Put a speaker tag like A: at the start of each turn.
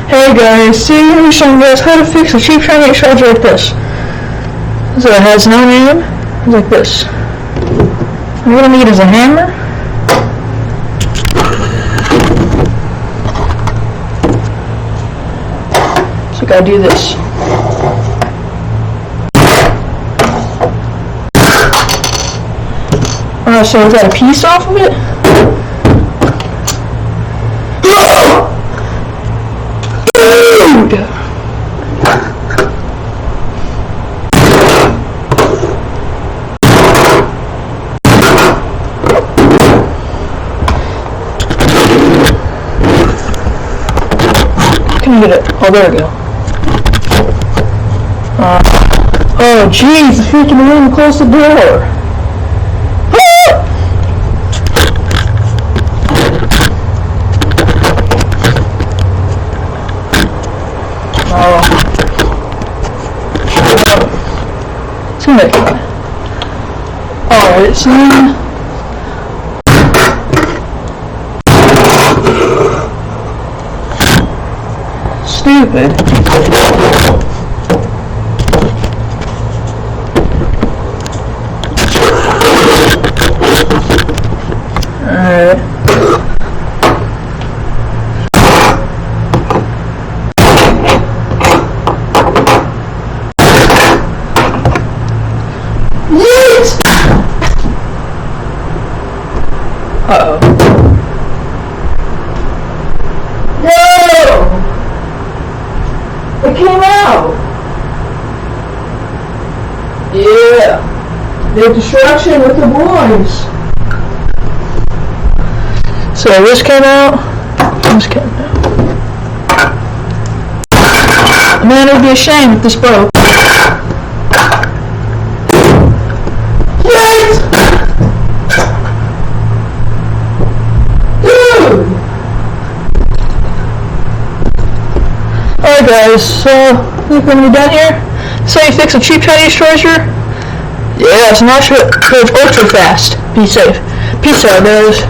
A: Hey guys, see, I'm going to show you guys how to fix a cheap Chinese charger like this. So it has no name, it's like this. What you're going to need is a hammer. So you got to do this. So we got a piece off of it. Dude! Can you get it? Oh, there we go. Oh, jeez, the freaking room closed the door. Alright, so stupid. Alright. Uh-oh. No! It came out! Yeah. The destruction with the boys. So this came out. This came out. Man, it would be a shame if this broke. Alright guys, so look when we're done here. So you fix a cheap Chinese charger? Yeah, it's not sure it's ultra fast. Be safe. Peace out guys.